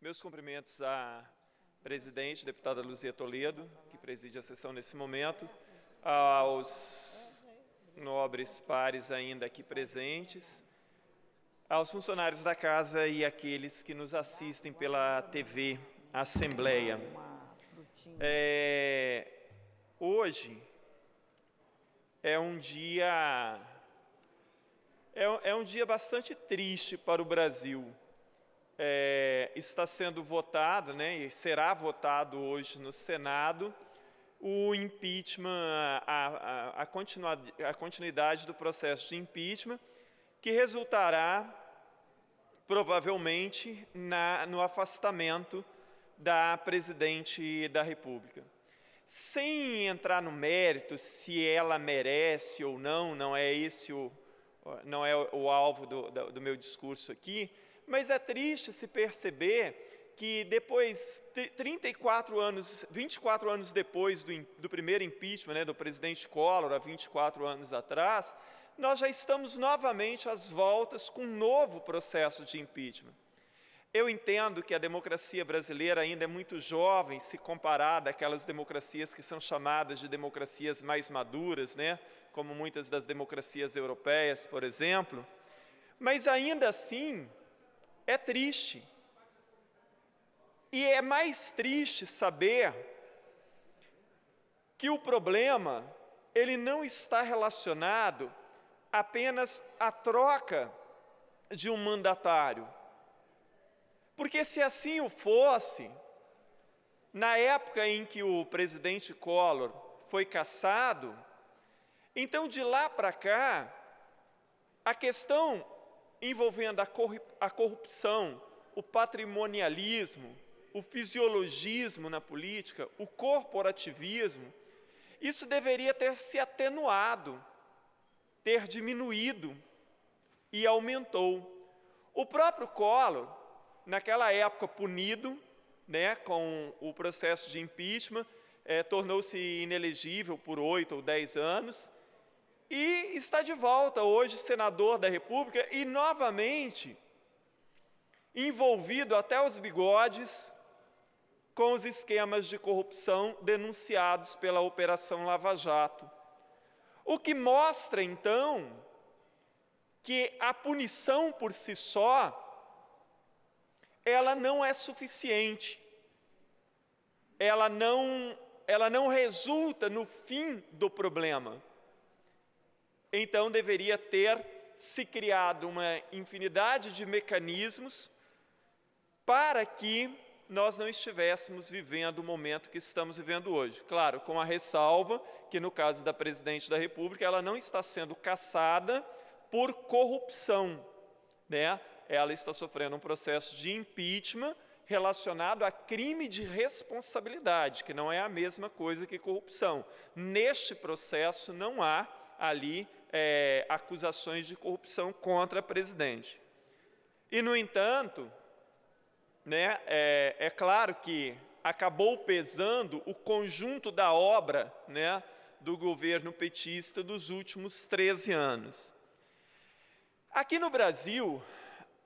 Meus cumprimentos à presidente, deputada Luzia Toledo, que preside a sessão nesse momento, aos nobres pares ainda aqui presentes, aos funcionários da casa e àqueles que nos assistem pela TV Assembleia. Hoje é um dia bastante triste para o Brasil. Está sendo votado, e será votado hoje no Senado, o impeachment, a continuidade do processo de impeachment, que resultará, provavelmente, no afastamento da presidente da República. Sem entrar no mérito se ela merece ou não, não é o alvo do meu discurso aqui, mas é triste se perceber que depois, 24 anos depois do primeiro impeachment, do presidente Collor, há 24 anos atrás, nós já estamos novamente às voltas com um novo processo de impeachment. Eu entendo que a democracia brasileira ainda é muito jovem se comparada àquelas democracias que são chamadas de democracias mais maduras, como muitas das democracias europeias, por exemplo, mas ainda assim é triste. E é mais triste saber que o problema ele não está relacionado apenas à troca de um mandatário. Porque se assim o fosse, na época em que o presidente Collor foi cassado, então de lá para cá, a questão envolvendo a corrupção, o patrimonialismo, o fisiologismo na política, o corporativismo, isso deveria ter se atenuado, ter diminuído, e aumentou. O próprio Collor, naquela época punido, com o processo de impeachment, tornou-se inelegível por 8 ou 10 anos, e está de volta hoje senador da República e novamente envolvido até os bigodes com os esquemas de corrupção denunciados pela Operação Lava Jato. O que mostra, então, que a punição por si só, ela não é suficiente. Ela não resulta no fim do problema. Então, deveria ter se criado uma infinidade de mecanismos para que nós não estivéssemos vivendo o momento que estamos vivendo hoje. Claro, com a ressalva que, no caso da presidente da República, ela não está sendo cassada por corrupção, Ela está sofrendo um processo de impeachment relacionado a crime de responsabilidade, que não é a mesma coisa que corrupção. Neste processo não há ali acusações de corrupção contra a presidente. E, no entanto, é claro que acabou pesando o conjunto da obra do governo petista dos últimos 13 anos. Aqui no Brasil,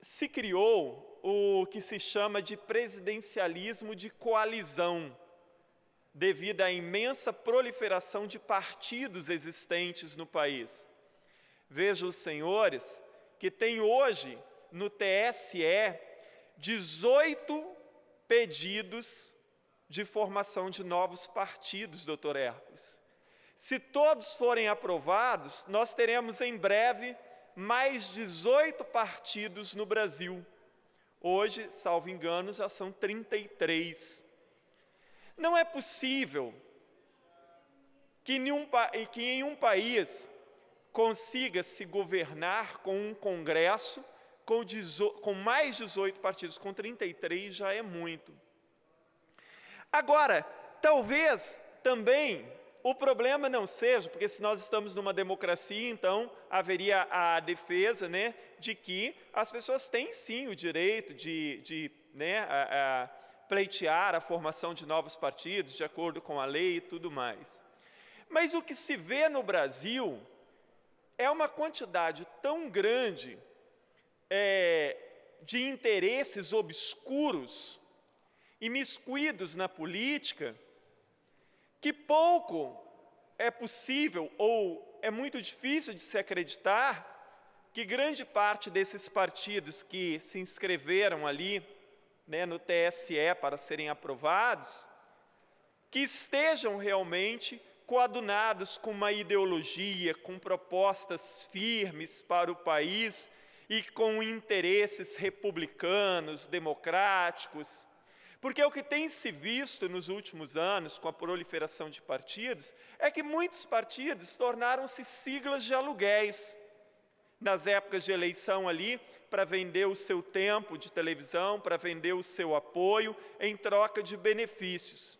se criou o que se chama de presidencialismo de coalizão, devido à imensa proliferação de partidos existentes no país. Veja os senhores que tem hoje no TSE 18 pedidos de formação de novos partidos, doutor Hércules. Se todos forem aprovados, nós teremos em breve mais 18 partidos no Brasil. Hoje, salvo engano, já são 33. Não é possível que em um país consiga se governar com um Congresso com mais 18 partidos, com 33 já é muito. Agora, talvez também o problema não seja, porque se nós estamos numa democracia, então haveria a defesa de que as pessoas têm sim o direito de pleitear a formação de novos partidos, de acordo com a lei e tudo mais. Mas o que se vê no Brasil é uma quantidade tão grande de interesses obscuros, imiscuídos na política, que pouco é possível ou é muito difícil de se acreditar que grande parte desses partidos que se inscreveram ali, né, no TSE para serem aprovados, que estejam realmente coadunados com uma ideologia, com propostas firmes para o país e com interesses republicanos, democráticos. Porque o que tem se visto nos últimos anos, com a proliferação de partidos, é que muitos partidos tornaram-se siglas de aluguéis. Nas épocas de eleição ali, para vender o seu tempo de televisão, para vender o seu apoio, em troca de benefícios.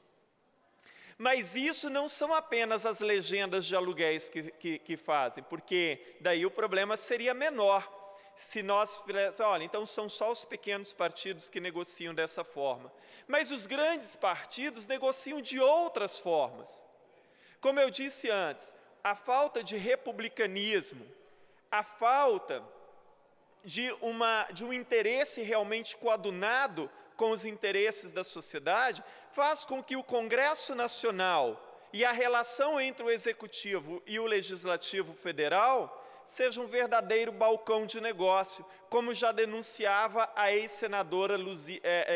Mas isso não são apenas as legendas de aluguéis que fazem, porque daí o problema seria menor. Se nós fizéssemos, olha, então são só os pequenos partidos que negociam dessa forma. Mas os grandes partidos negociam de outras formas. Como eu disse antes, a falta de republicanismo, a falta de um interesse realmente coadunado com os interesses da sociedade, faz com que o Congresso Nacional e a relação entre o Executivo e o Legislativo Federal seja um verdadeiro balcão de negócio, como já denunciava a ex-senadora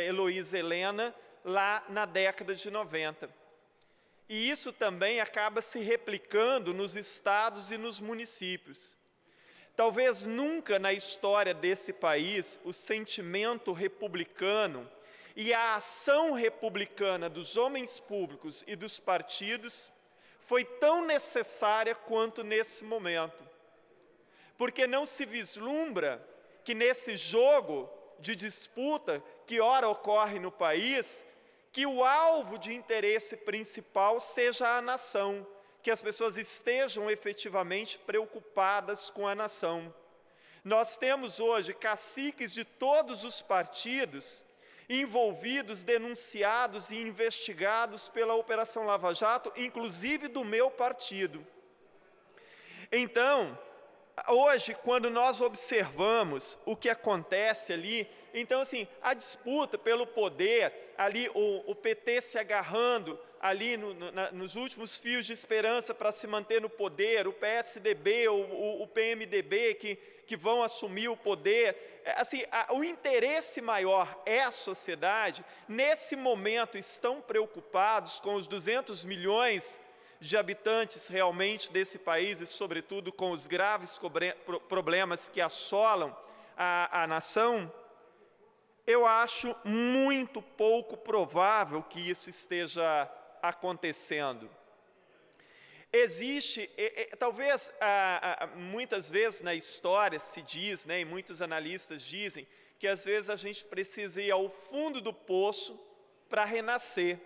Heloísa Helena lá na década de 90. E isso também acaba se replicando nos estados e nos municípios. Talvez nunca na história desse país o sentimento republicano e a ação republicana dos homens públicos e dos partidos foi tão necessária quanto nesse momento. Porque não se vislumbra que nesse jogo de disputa que ora ocorre no país, que o alvo de interesse principal seja a nação, que as pessoas estejam efetivamente preocupadas com a nação. Nós temos hoje caciques de todos os partidos envolvidos, denunciados e investigados pela Operação Lava Jato, inclusive do meu partido. Então, hoje, quando nós observamos o que acontece ali, então, assim, a disputa pelo poder, ali o PT se agarrando ali nos últimos fios de esperança para se manter no poder, o PSDB, o PMDB que vão assumir o poder, assim, o interesse maior é a sociedade. Nesse momento estão preocupados com os 200 milhões de habitantes realmente desse país e, sobretudo, com os graves problemas que assolam a nação. Eu acho muito pouco provável que isso esteja acontecendo. Existe, talvez, muitas vezes na história se diz, né, e muitos analistas dizem, que às vezes a gente precisa ir ao fundo do poço para renascer,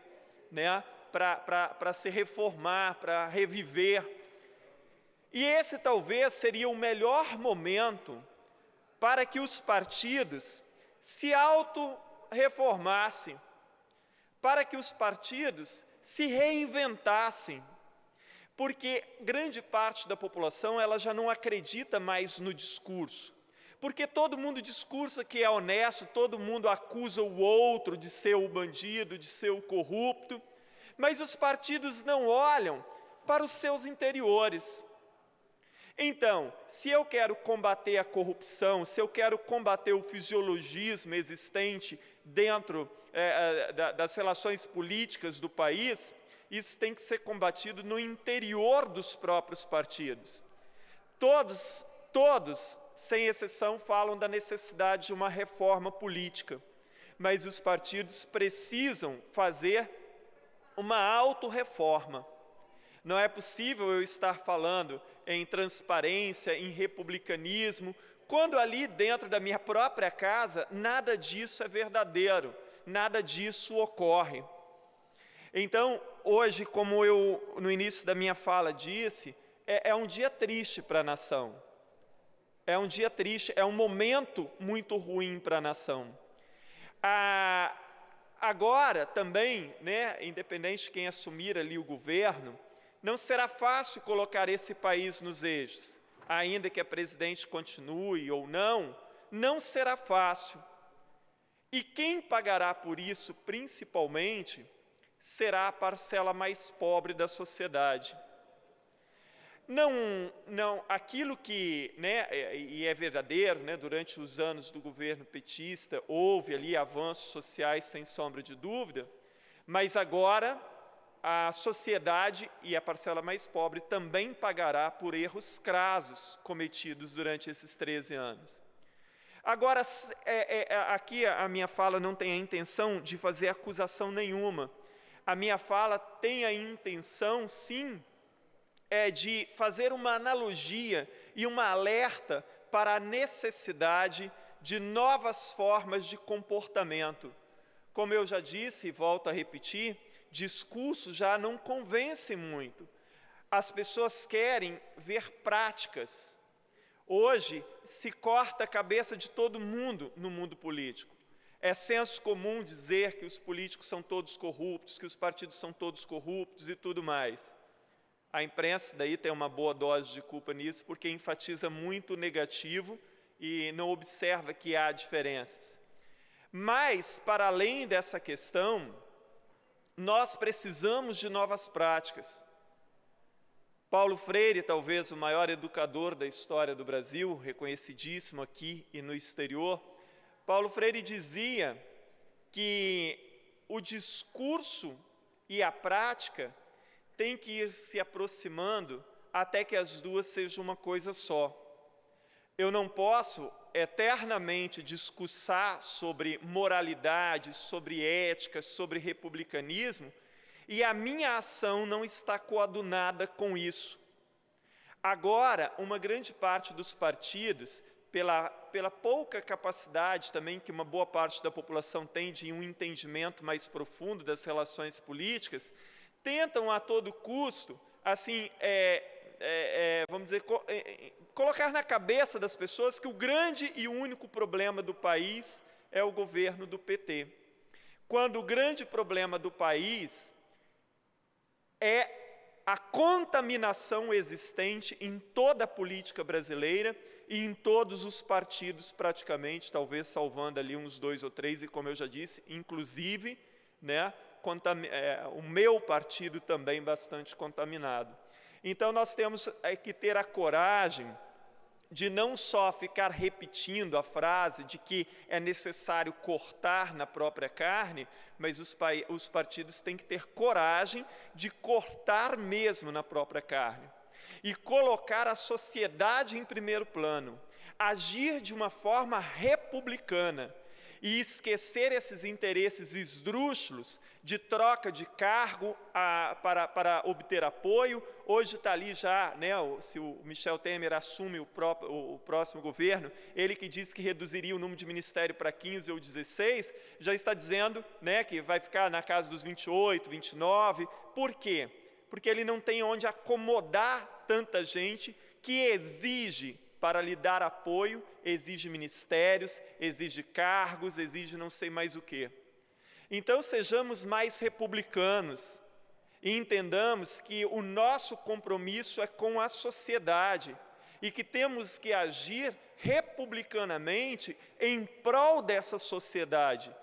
né, para se reformar, para reviver. E esse talvez seria o melhor momento para que os partidos se auto-reformassem, para que os partidos se reinventassem, porque grande parte da população ela já não acredita mais no discurso, porque todo mundo discursa que é honesto, todo mundo acusa o outro de ser o bandido, de ser o corrupto, mas os partidos não olham para os seus interiores. Então, se eu quero combater a corrupção, se eu quero combater o fisiologismo existente dentro das relações políticas do país, isso tem que ser combatido no interior dos próprios partidos. Todos, sem exceção, falam da necessidade de uma reforma política, mas os partidos precisam fazer uma autorreforma. Não é possível eu estar falando em transparência, em republicanismo, quando ali dentro da minha própria casa nada disso é verdadeiro, nada disso ocorre. Então, hoje, como eu no início da minha fala disse, é um dia triste para a nação. É um dia triste, é um momento muito ruim para a nação. Agora também, né, independente de quem assumir ali o governo, não será fácil colocar esse país nos eixos. Ainda que a presidente continue ou não, não será fácil. E quem pagará por isso, principalmente, será a parcela mais pobre da sociedade. Aquilo que, e é verdadeiro, durante os anos do governo petista, houve ali avanços sociais, sem sombra de dúvida, mas agora a sociedade e a parcela mais pobre também pagará por erros crasos cometidos durante esses 13 anos. Agora, aqui a minha fala não tem a intenção de fazer acusação nenhuma. A minha fala tem a intenção, sim, de fazer uma analogia e uma alerta para a necessidade de novas formas de comportamento. Como eu já disse e volto a repetir, discurso já não convence muito. As pessoas querem ver práticas. Hoje se corta a cabeça de todo mundo no mundo político. É senso comum dizer que os políticos são todos corruptos, que os partidos são todos corruptos e tudo mais. A imprensa daí tem uma boa dose de culpa nisso, porque enfatiza muito o negativo e não observa que há diferenças. Mas, para além dessa questão, nós precisamos de novas práticas. Paulo Freire, talvez o maior educador da história do Brasil, reconhecidíssimo aqui e no exterior, Paulo Freire dizia que o discurso e a prática têm que ir se aproximando até que as duas sejam uma coisa só. Eu não posso eternamente discursar sobre moralidade, sobre ética, sobre republicanismo, e a minha ação não está coadunada com isso. Agora, uma grande parte dos partidos, pela pouca capacidade também que uma boa parte da população tem de um entendimento mais profundo das relações políticas, tentam a todo custo, assim, vamos dizer, colocar na cabeça das pessoas que o grande e único problema do país é o governo do PT. Quando o grande problema do país é a contaminação existente em toda a política brasileira e em todos os partidos praticamente, talvez salvando ali uns 2 ou 3, e como eu já disse, inclusive, o meu partido também bastante contaminado. Então, nós temos que ter a coragem de não só ficar repetindo a frase de que é necessário cortar na própria carne, mas os partidos têm que ter coragem de cortar mesmo na própria carne e colocar a sociedade em primeiro plano, agir de uma forma republicana e esquecer esses interesses esdrúxulos de troca de cargo para obter apoio. Hoje está ali já, se o Michel Temer assume o próximo governo, ele que disse que reduziria o número de ministério para 15 ou 16, já está dizendo que vai ficar na casa dos 28, 29. Por quê? Porque ele não tem onde acomodar tanta gente que exige, para lhe dar apoio, exige ministérios, exige cargos, exige não sei mais o quê. Então, sejamos mais republicanos e entendamos que o nosso compromisso é com a sociedade e que temos que agir republicanamente em prol dessa sociedade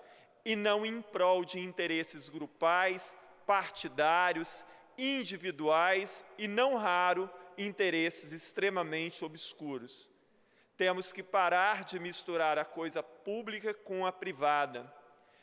e não em prol de interesses grupais, partidários, individuais e, não raro, interesses extremamente obscuros. Temos que parar de misturar a coisa pública com a privada.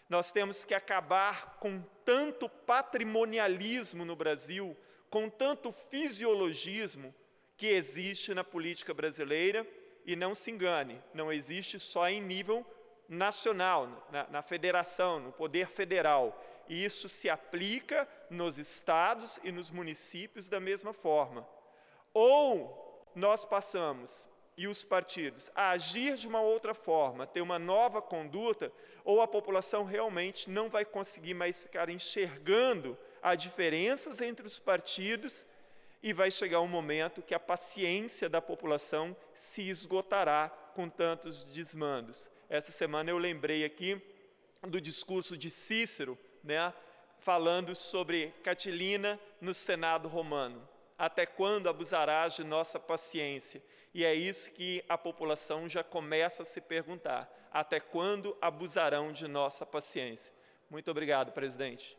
Nós temos que acabar com tanto patrimonialismo no Brasil, com tanto fisiologismo que existe na política brasileira, e não se engane, não existe só em nível nacional, na federação, no poder federal. E isso se aplica nos estados e nos municípios da mesma forma. Ou nós passamos, e os partidos, a agir de uma outra forma, ter uma nova conduta, ou a população realmente não vai conseguir mais ficar enxergando as diferenças entre os partidos e vai chegar um momento que a paciência da população se esgotará com tantos desmandos. Essa semana eu lembrei aqui do discurso de Cícero, falando sobre Catilina no Senado romano. Até quando abusarás de nossa paciência? E é isso que a população já começa a se perguntar. Até quando abusarão de nossa paciência? Muito obrigado, presidente.